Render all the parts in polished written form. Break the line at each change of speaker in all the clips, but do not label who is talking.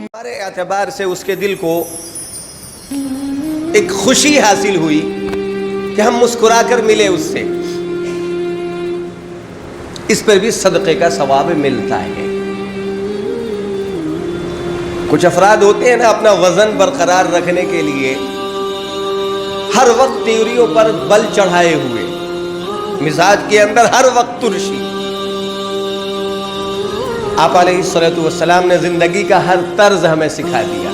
ہمارے اعتبار سے اس کے دل کو ایک خوشی حاصل ہوئی کہ ہم مسکرا کر ملے اس سے، اس پر بھی صدقے کا ثواب ملتا ہے۔ کچھ افراد ہوتے ہیں نا، اپنا وزن برقرار رکھنے کے لیے ہر وقت تیوریوں پر بل چڑھائے ہوئے، مزاج کے اندر ہر وقت ترشی۔ آپ علیہ الصلوۃ والسلام نے زندگی کا ہر طرز ہمیں سکھا دیا۔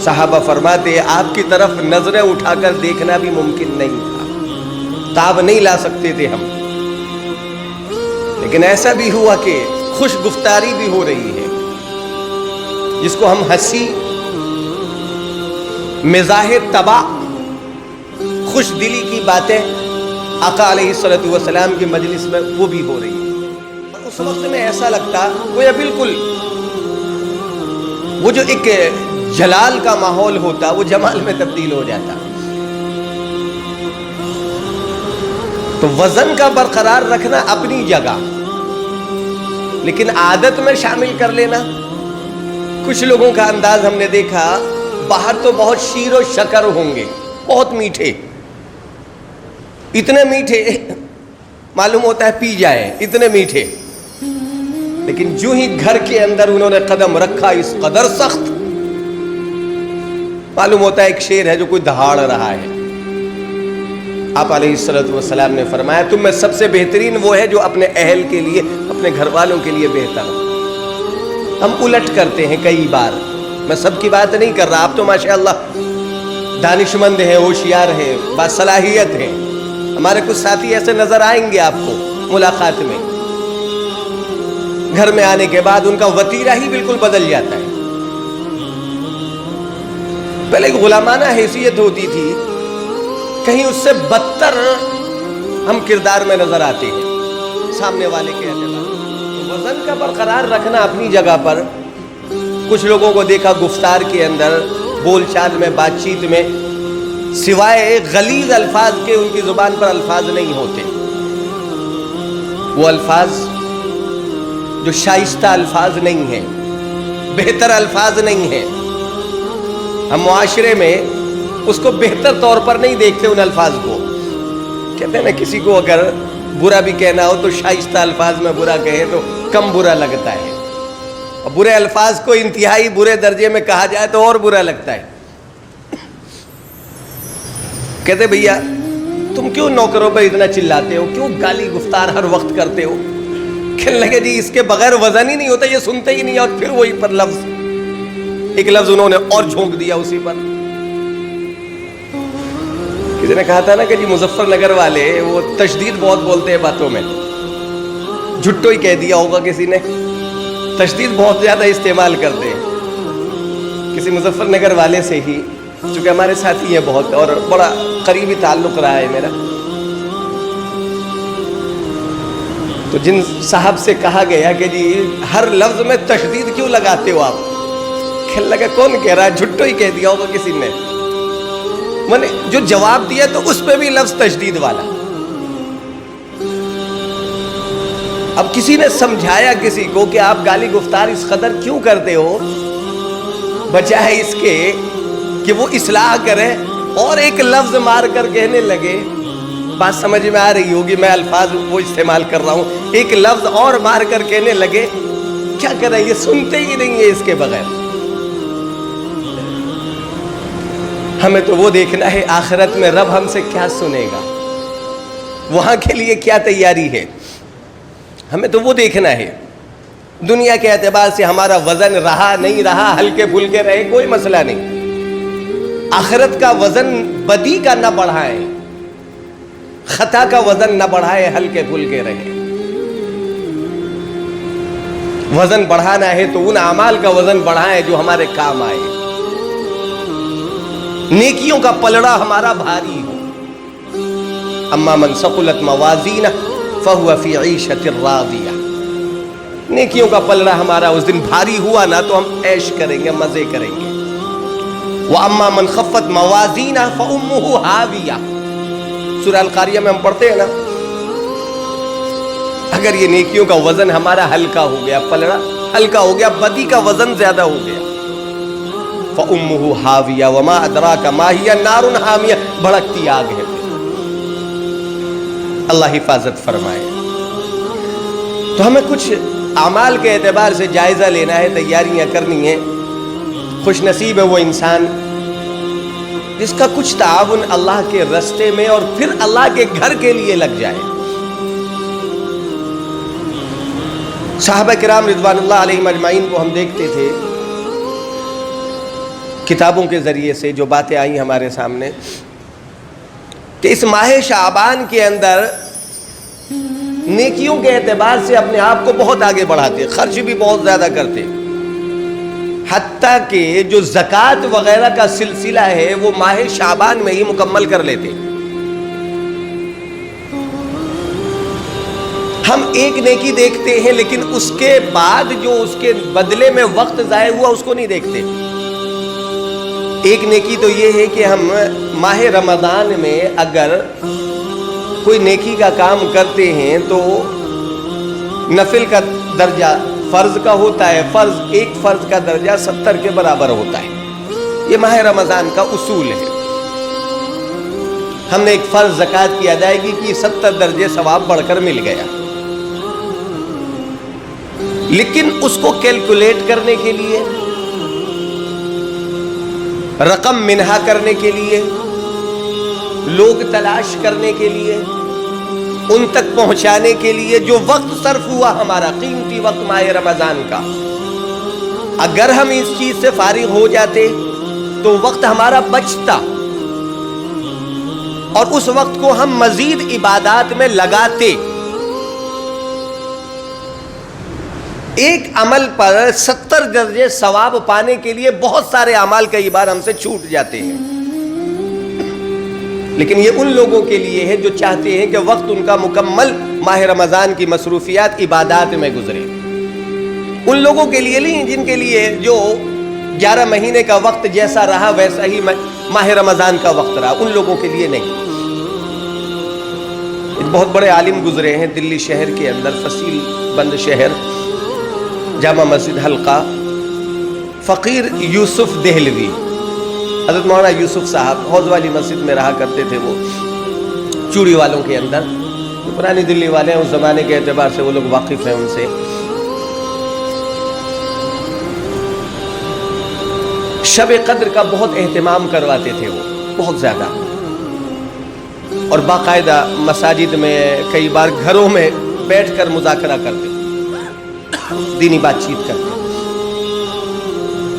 صحابہ فرماتے آپ کی طرف نظریں اٹھا کر دیکھنا بھی ممکن نہیں تھا، تاب نہیں لا سکتے تھے ہم، لیکن ایسا بھی ہوا کہ خوش گفتاری بھی ہو رہی ہے، جس کو ہم ہنسی، مزاح طبع، خوش دلی کی باتیں آقا علیہ الصلوۃ والسلام کی مجلس میں وہ بھی ہو رہی ہے۔ اور اس وقت میں ایسا لگتا گویا بالکل وہ جو ایک جلال کا ماحول ہوتا وہ جمال میں تبدیل ہو جاتا۔ تو وزن کا برقرار رکھنا اپنی جگہ، لیکن عادت میں شامل کر لینا۔ کچھ لوگوں کا انداز ہم نے دیکھا، باہر تو بہت شیر و شکر ہوں گے، بہت میٹھے، اتنے میٹھے معلوم ہوتا ہے پی جائے، اتنے میٹھے، لیکن جو ہی گھر کے اندر انہوں نے قدم رکھا اس قدر سخت، معلوم ہوتا ہے ایک شیر ہے جو کوئی دہاڑ رہا ہے۔ آپ علیہ الصلوۃ والسلام نے فرمایا تم میں سب سے بہترین وہ ہے جو اپنے اہل کے لیے، اپنے گھر والوں کے لیے بہتر ہو۔ ہم الٹ کرتے ہیں کئی بار، میں سب کی بات نہیں کر رہا، آپ تو ماشاءاللہ دانشمند ہیں، ہوشیار ہیں، باصلاحیت ہیں۔ ہمارے کچھ ساتھی ایسے نظر آئیں گے آپ کو ملاقات میں، گھر میں آنے کے بعد ان کا وتیرہ ہی بالکل بدل جاتا ہے۔ پہلے ایک غلامانہ حیثیت ہوتی تھی، کہیں اس سے بدتر ہم کردار میں نظر آتے ہیں سامنے والے کے اعتبار۔ وزن کا برقرار رکھنا اپنی جگہ پر۔ کچھ لوگوں کو دیکھا گفتار کے اندر، بول چال میں، بات چیت میں، سوائے غلیظ الفاظ کے ان کی زبان پر الفاظ نہیں ہوتے، وہ الفاظ جو شائستہ الفاظ نہیں ہیں، بہتر الفاظ نہیں ہیں۔ ہم معاشرے میں اس کو بہتر طور پر نہیں دیکھتے ان الفاظ کو۔ کہتے ہیں نا کسی کو اگر برا بھی کہنا ہو تو شائستہ الفاظ میں برا کہے تو کم برا لگتا ہے، اور برے الفاظ کو انتہائی برے درجے میں کہا جائے تو اور برا لگتا ہے۔ کہتے بھیا تم کیوں نوکروں پہ اتنا چلاتے ہو، کیوں گالی گفتار ہر وقت کرتے ہو؟ کہنے لگے جی اس کے بغیر وزن ہی نہیں ہوتا، یہ سنتے ہی نہیں، اور پھر وہی پر لفظ، ایک لفظ انہوں نے اور جھونک دیا اسی پر۔ کسی نے کہا تھا نا کہ جی مظفر نگر والے وہ تشدید بہت بولتے ہیں باتوں میں، جھٹو ہی کہہ دیا ہوگا کسی نے، تشدید بہت زیادہ استعمال کرتے ہیں۔ کسی مظفر نگر والے سے ہی، چونکہ ہمارے ساتھی ہیں بہت اور بڑا قریبی تعلق رہا ہے میرا، تو جن صاحب سے کہا گیا کہ جی ہر لفظ میں تشدید کیوں لگاتے ہو آپ؟ کہنے لگا کون کہہ رہا ہے، جھٹو ہی کہہ دیا ہوگا کسی نے۔ میں نے جو جواب دیا تو اس پہ بھی لفظ تشدید والا۔ اب کسی نے سمجھایا کسی کو کہ آپ گالی گفتار اس قدر کیوں کرتے ہو، بجائے اس کے کہ وہ اصلاح کرے، اور ایک لفظ مار کر کہنے لگے، بات سمجھ میں آ رہی ہوگی، میں الفاظ وہ استعمال کر رہا ہوں، ایک لفظ اور مار کر کہنے لگے، کیا کریں یہ سنتے ہی نہیں ہے اس کے بغیر۔ ہمیں تو وہ دیکھنا ہے آخرت میں رب ہم سے کیا سنے گا، وہاں کے لیے کیا تیاری ہے، ہمیں تو وہ دیکھنا ہے۔ دنیا کے اعتبار سے ہمارا وزن رہا نہیں رہا، ہلکے پھلکے رہے، کوئی مسئلہ نہیں۔ آخرت کا وزن بدی کا نہ بڑھائے، خطا کا وزن نہ بڑھائے، ہلکے پھلکے رہے۔ وزن بڑھانا ہے تو ان اعمال کا وزن بڑھائے جو ہمارے کام آئے، نیکیوں کا پلڑا ہمارا بھاری ہو۔ اما من ثقلت موازینہ فہو فی عیشۃ راضیہ، نیکیوں کا پلڑا ہمارا اس دن بھاری ہوا نا تو ہم عیش کریں گے، مزے کریں گے۔ وَأَمَّا مَنْ خَفَّتْ مَوَازِينُهُ فَأُمُّهُ هَاوِيَةٌ، سورہ القاریہ میں ہم پڑھتے ہیں نا، اگر یہ نیکیوں کا وزن ہمارا ہلکا ہو گیا، پلڑا ہلکا ہو گیا، بدی کا وزن زیادہ ہو گیا، فَأُمُّهُ حَاوِيَةٌ وَمَا أَدْرَاكَ مَا هِيَ نَارٌ حَامِيَةٌ، بھڑکتی آگ ہے۔ اللہ حفاظت فرمائے۔ تو ہمیں کچھ اعمال کے اعتبار سے جائزہ لینا ہے، تیاریاں کرنی ہیں۔ خوش نصیب ہے وہ انسان جس کا کچھ تعاون اللہ کے راستے میں اور پھر اللہ کے گھر کے لیے لگ جائے۔ صحابہ کرام رضوان اللہ علیہم اجمعین کو ہم دیکھتے تھے کتابوں کے ذریعے سے، جو باتیں آئیں ہمارے سامنے، کہ اس ماہ شعبان کے اندر نیکیوں کے اعتبار سے اپنے آپ کو بہت آگے بڑھاتے، خرچ بھی بہت زیادہ کرتے، حتیٰ کہ جو زکوٰۃ وغیرہ کا سلسلہ ہے وہ ماہ شعبان میں ہی مکمل کر لیتے۔ ہم ایک نیکی دیکھتے ہیں لیکن اس کے بعد جو اس کے بدلے میں وقت ضائع ہوا اس کو نہیں دیکھتے۔ ایک نیکی تو یہ ہے کہ ہم ماہ رمضان میں اگر کوئی نیکی کا کام کرتے ہیں تو نفل کا درجہ فرض کا ہوتا ہے، ایک فرض کا درجہ 70 کے برابر ہوتا ہے۔ یہ ماہ رمضان کا اصول ہے۔ ہم نے ایک فرض زکوٰۃ کی ادائیگی کی، 70 درجے ثواب بڑھ کر مل گیا۔ لیکن اس کو کیلکولیٹ کرنے کے لیے، رقم منہا کرنے کے لیے، لوگ تلاش کرنے کے لیے، ان تک پہنچانے کے لیے جو وقت صرف ہوا ہمارا قیمتی وقت ماہ رمضان کا، اگر ہم اس چیز سے فارغ ہو جاتے تو وقت ہمارا بچتا اور اس وقت کو ہم مزید عبادات میں لگاتے۔ ایک عمل پر 70 درجے ثواب پانے کے لیے بہت سارے اعمال کئی بار ہم سے چھوٹ جاتے ہیں، لیکن یہ ان لوگوں کے لیے ہے جو چاہتے ہیں کہ وقت ان کا مکمل ماہ رمضان کی مصروفیات عبادات میں گزرے۔ ان لوگوں کے لیے نہیں جن کے لیے جو 11 مہینے کا وقت جیسا رہا ویسا ہی ماہ رمضان کا وقت رہا، ان لوگوں کے لیے نہیں۔ ایک بہت بڑے عالم گزرے ہیں دلی شہر کے اندر، فصیل بند شہر، جامع مسجد حلقہ، فقیر یوسف دہلوی، حضرت مولانا یوسف صاحب حوض والی مسجد میں رہا کرتے تھے۔ وہ چوڑی والوں کے اندر، جو پرانی دلی والے ہیں اس زمانے کے اعتبار سے وہ لوگ واقف ہیں ان سے۔ شب قدر کا بہت اہتمام کرواتے تھے وہ، بہت زیادہ، اور باقاعدہ مساجد میں کئی بار گھروں میں بیٹھ کر مذاکرہ کرتے، دینی بات چیت کرتے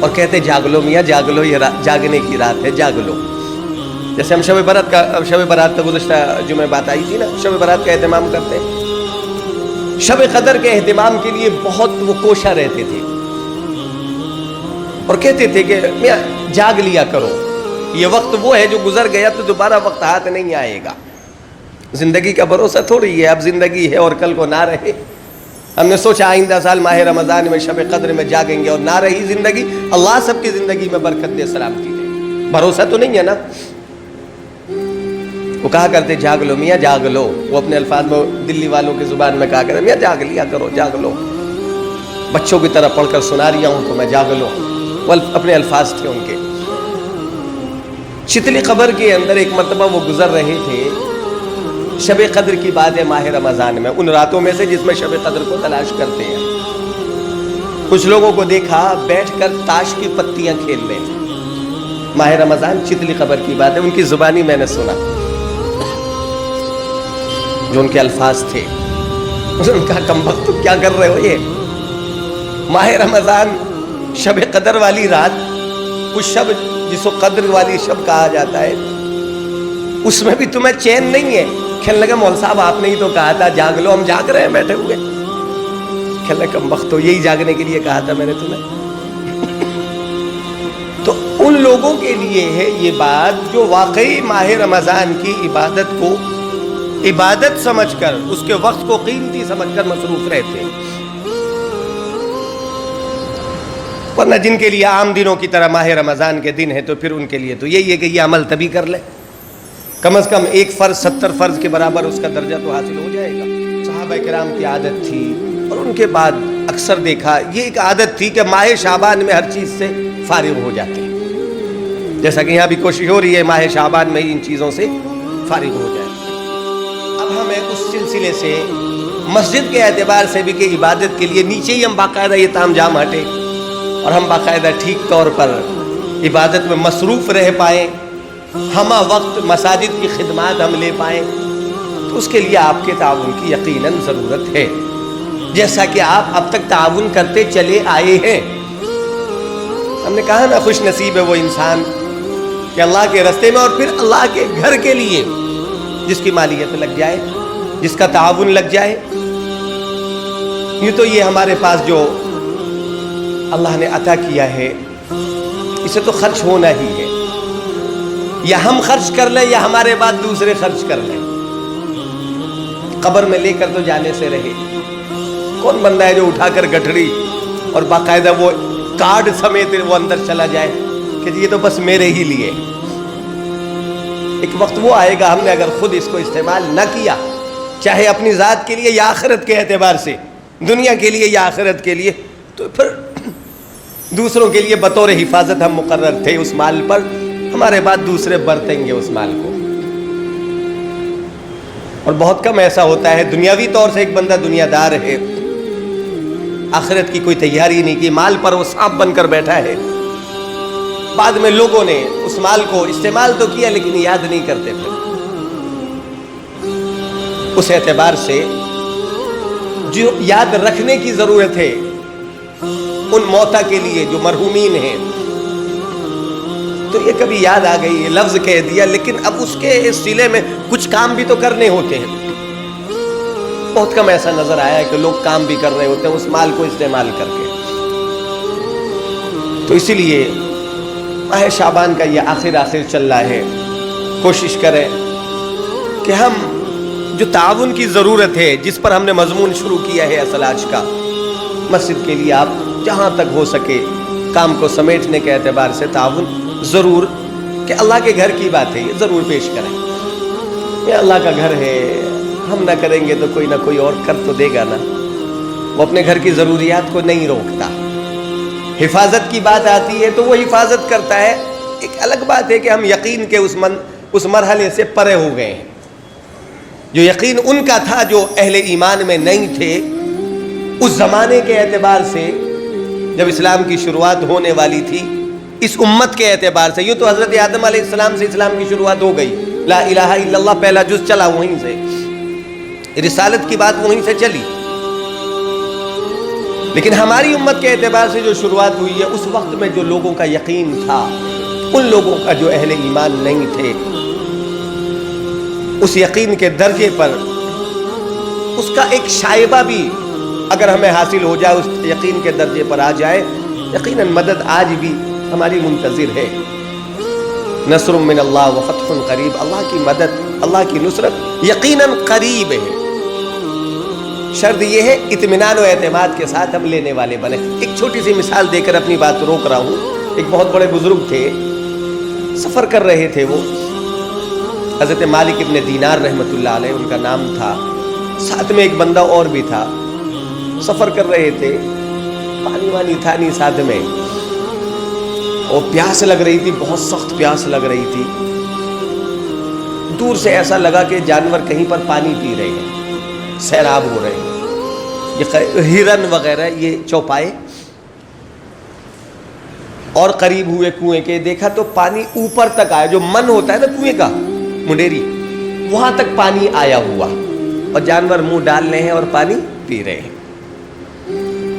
اور کہتے جاگ لو میاں جاگ لو، یہ جاگنے کی رات ہے، جاگ لو۔ جیسے ہم شب برات کا گزشتہ جمعہ بات آئی تھی نا، شب برات کا اہتمام کرتے، شب قدر کے اہتمام کے لیے بہت وہ کوشاں رہتے تھے اور کہتے تھے کہ میاں جاگ لیا کرو، یہ وقت وہ ہے جو گزر گیا تو دوبارہ وقت ہاتھ نہیں آئے گا۔ زندگی کا بھروسہ تھوڑی ہے، اب زندگی ہے اور کل کو نہ رہے۔ ہم نے سوچا آئندہ سال ماہ رمضان میں شب قدر میں جاگیں گے اور نہ رہی زندگی، اللہ سب کی زندگی میں برکت دے، سلامتی دے، بھروسہ تو نہیں ہے نا۔ وہ کہا کرتے جاگ لو میاں جاگ لو، وہ اپنے الفاظ میں دلی والوں کی زبان میں کہا کرتے میاں جاگ لیا کرو، جاگ لو، بچوں کی طرح پڑھ کر سنا رہی ہوں تو میں جاگ لو، وہ اپنے الفاظ تھے ان کے۔ شتلی قبر کے اندر ایک مرتبہ وہ گزر رہے تھے، شب قدر کی بات ہے ماہ رمضان میں، ان راتوں میں سے جس میں شب قدر کو تلاش کرتے ہیں۔ کچھ لوگوں کو دیکھا بیٹھ کر تاش کی پتیاں کھیل رہے ہیں، ماہ رمضان شتلی قبر کی بات ہے، ان کی زبانی میں نے سنا، جو ان کے الفاظ تھے۔ ان کا کمبخت کیا کر رہے ہو، یہ ماہ رمضان شب قدر والی رات، اس شب جس کو قدر والی شب کہا جاتا ہے، اس میں بھی تمہیں چین نہیں ہے۔ کہنے لگا مول صاحب آپ نے ہی تو کہا تھا جاگ لو، ہم جاگ رہے ہیں بیٹھے ہوئے۔ کہنے لگا کمبخت تو یہی جاگنے کے لیے کہا تھا میں نے تمہیں۔ تو ان لوگوں کے لیے ہے یہ بات جو واقعی ماہ رمضان کی عبادت کو عبادت سمجھ کر، اس کے وقت کو قیمتی سمجھ کر مصروف رہتے ہیں، ورنہ جن کے لیے عام دنوں کی طرح ماہ رمضان کے دن ہے تو پھر ان کے لیے تو یہی ہے کہ یہ عمل تبھی کر لے، کم از کم ایک فرض 70 فرض کے برابر اس کا درجہ تو حاصل ہو جائے گا۔ صحابہ کرام کی عادت تھی اور ان کے بعد اکثر دیکھا یہ ایک عادت تھی کہ ماہ شعبان میں ہر چیز سے فارغ ہو جاتے ہیں، جیسا کہ یہاں بھی کوشش ہو رہی ہے ماہ شعبان میں ہی ان چیزوں سے فارغ ہو جائے۔ اب ہمیں اس سلسلے سے مسجد کے اعتبار سے بھی کہ عبادت کے لیے نیچے ہی ہم باقاعدہ یہ تام جام ہٹے اور ہم باقاعدہ ٹھیک طور پر عبادت میں مصروف رہ پائیں، ہمہ وقت مساجد کی خدمات ہم لے پائیں، تو اس کے لیے آپ کے تعاون کی یقیناً ضرورت ہے، جیسا کہ آپ اب تک تعاون کرتے چلے آئے ہیں۔ ہم نے کہا نا خوش نصیب ہے وہ انسان کہ اللہ کے راستے میں اور پھر اللہ کے گھر کے لیے جس کی مالیت لگ جائے، جس کا تعاون لگ جائے۔ یوں تو یہ ہمارے پاس جو اللہ نے عطا کیا ہے اسے تو خرچ ہونا ہی ہے، یا ہم خرچ کر لیں یا ہمارے بعد دوسرے خرچ کر لیں، قبر میں لے کر تو جانے سے رہے۔ کون بندہ ہے جو اٹھا کر گٹھڑی اور باقاعدہ وہ کارڈ سمیت وہ اندر چلا جائے کہ یہ تو بس میرے ہی لیے۔ ایک وقت وہ آئے گا ہم نے اگر خود اس کو استعمال نہ کیا، چاہے اپنی ذات کے لیے یا آخرت کے اعتبار سے، دنیا کے لیے یا آخرت کے لیے، تو پھر دوسروں کے لیے بطور حفاظت ہم مقرر تھے اس مال پر، ہمارے بعد دوسرے برتیں گے اس مال کو۔ اور بہت کم ایسا ہوتا ہے دنیاوی طور سے ایک بندہ دنیا دار ہے، آخرت کی کوئی تیاری نہیں کی، مال پر وہ سانپ بن کر بیٹھا ہے، بعد میں لوگوں نے اس مال کو استعمال تو کیا لیکن یاد نہیں کرتے پھر۔ اس اعتبار سے جو یاد رکھنے کی ضرورت ہے ان موتا کے لیے جو مرحومین ہیں، تو یہ کبھی یاد آ گئی، یہ لفظ کہہ دیا، لیکن اب اس کے سلسلے میں کچھ کام بھی تو کرنے ہوتے ہیں۔ بہت کم ایسا نظر آیا ہے کہ لوگ کام بھی کر رہے ہوتے ہیں اس مال کو استعمال کر کے۔ تو اسی لیے ماہ شعبان کا یہ آخر چل رہا ہے، کوشش کریں کہ ہم جو تعاون کی ضرورت ہے، جس پر ہم نے مضمون شروع کیا ہے اصل آج کا، مسجد کے لیے آپ جہاں تک ہو سکے کام کو سمیٹنے کے اعتبار سے تعاون ضرور، کہ اللہ کے گھر کی بات ہے یہ ضرور پیش کریں۔ یہ اللہ کا گھر ہے، ہم نہ کریں گے تو کوئی نہ کوئی اور کر تو دے گا نا۔ وہ اپنے گھر کی ضروریات کو نہیں روکتا، حفاظت کی بات آتی ہے تو وہ حفاظت کرتا ہے۔ ایک الگ بات ہے کہ ہم یقین کے اس مرحلے سے پرے ہو گئے ہیں، جو یقین ان کا تھا جو اہل ایمان میں نہیں تھے۔ اس زمانے کے اعتبار سے جب اسلام کی شروعات ہونے والی تھی، اس امت کے اعتبار سے، یوں تو حضرت آدم علیہ السلام سے اسلام کی شروعات ہو گئی، لا الہ الا اللہ پہلا جز چلا وہیں سے، رسالت کی بات وہیں سے چلی، لیکن ہماری امت کے اعتبار سے جو شروعات ہوئی ہے، اس وقت میں جو لوگوں کا یقین تھا، ان لوگوں کا جو اہل ایمان نہیں تھے، اس یقین کے درجے پر اس کا ایک شائبہ بھی اگر ہمیں حاصل ہو جائے، اس یقین کے درجے پر آ جائے، یقیناً مدد آج بھی ہماری منتظر ہے۔ نصر من اللہ و فتح قریب، اللہ کی مدد، اللہ کی نصرت یقیناً قریب ہے۔ شرط یہ ہے اطمینان و اعتماد کے ساتھ ہم لینے والے بنے۔ ایک چھوٹی سی مثال دے کر اپنی بات روک رہا ہوں۔ ایک بہت بڑے بزرگ تھے، سفر کر رہے تھے، وہ حضرت مالک ابن دینار رحمۃ اللہ علیہ ان کا نام تھا، ساتھ میں ایک بندہ اور بھی تھا، سفر کر رہے تھے، پانی وانی تھا نہیں ساتھ میں، اور پیاس لگ رہی تھی، بہت سخت پیاس لگ رہی تھی۔ دور سے ایسا لگا کہ جانور کہیں پر پانی پی رہے ہیں، سیراب ہو رہے ہیں، یہ ہرن وغیرہ یہ چوپائے، اور قریب ہوئے کنویں کے، دیکھا تو پانی اوپر تک آیا، جو من ہوتا ہے نا کنویں کا، منڈیری، وہاں تک پانی آیا ہوا، اور جانور منہ ڈال رہے ہیں اور پانی پی رہے ہیں۔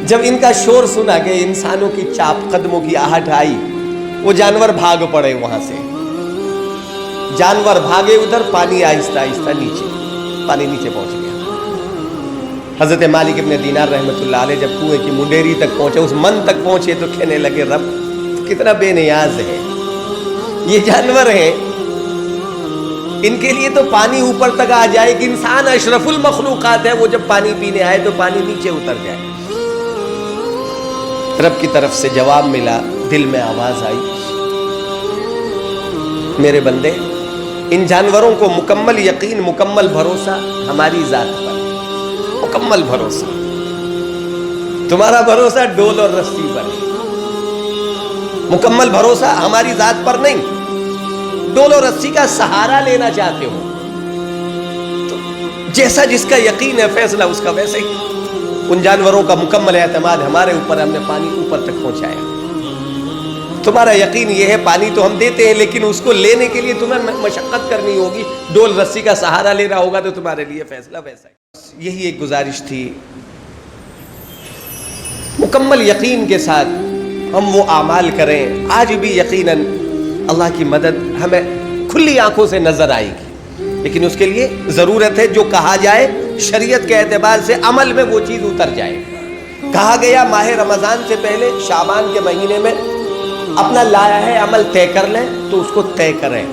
جب ان کا شور سنا کہ انسانوں کی چاپ قدموں کی آہٹ آئی، وہ جانور بھاگ پڑے وہاں سے، جانور بھاگے ادھر، پانی آہستہ آہستہ نیچے، پانی نیچے پہنچ گیا۔ حضرت مالک ابن دینار رحمۃ اللہ علیہ جب کنویں کی منڈیری تک پہنچے، اس من تک پہنچے، تو کہنے لگے رب کتنا بے نیاز ہے، یہ جانور ہیں، ان کے لیے تو پانی اوپر تک آ جائے، کہ انسان اشرف المخلوقات ہے، وہ جب پانی پینے آئے تو پانی نیچے اتر جائے۔ رب کی طرف سے جواب ملا، دل میں آواز آئی، میرے بندے، ان جانوروں کو مکمل یقین، مکمل بھروسہ ہماری ذات پر، مکمل بھروسہ. تمہارا بھروسہ ڈول اور رسی پر ہے. مکمل بھروسہ ہماری ذات پر نہیں. ڈول اور رسی کا سہارا لینا چاہتے ہو تو جیسا جس کا یقین ہے فیصلہ اس کا ویسے ہی. ان جانوروں کا مکمل اعتماد ہمارے اوپر, ہم نے پانی اوپر تک پہنچایا. تمہارا یقین یہ ہے پانی تو ہم دیتے ہیں لیکن اس کو لینے کے لیے تمہیں مشقت کرنی ہوگی, ڈول رسی کا سہارا لینا ہوگا تو تمہارے لیے فیصلہ ویسا ہے. یہی ایک گزارش تھی, مکمل یقین کے ساتھ ہم وہ اعمال کریں. آج بھی یقیناً اللہ کی مدد ہمیں کھلی آنکھوں سے نظر آئے گی, لیکن اس کے لیے ضرورت ہے جو کہا جائے شریعت کے اعتبار سے عمل میں وہ چیز اتر جائے. کہا گیا ماہ رمضان سے پہلے شعبان کے مہینے میں اپنا لایا ہے عمل طے کر لیں تو اس کو طے کریں.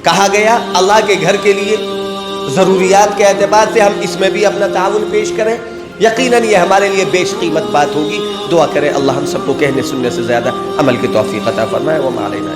کہا گیا اللہ کے گھر کے لیے ضروریات کے اعتبار سے ہم اس میں بھی اپنا تعاون پیش کریں. یقیناً یہ ہمارے لیے بیش قیمت بات ہوگی. دعا کریں اللہ ہم سب کو کہنے سننے سے زیادہ عمل کی توفیق عطا فرمائے. وما علینا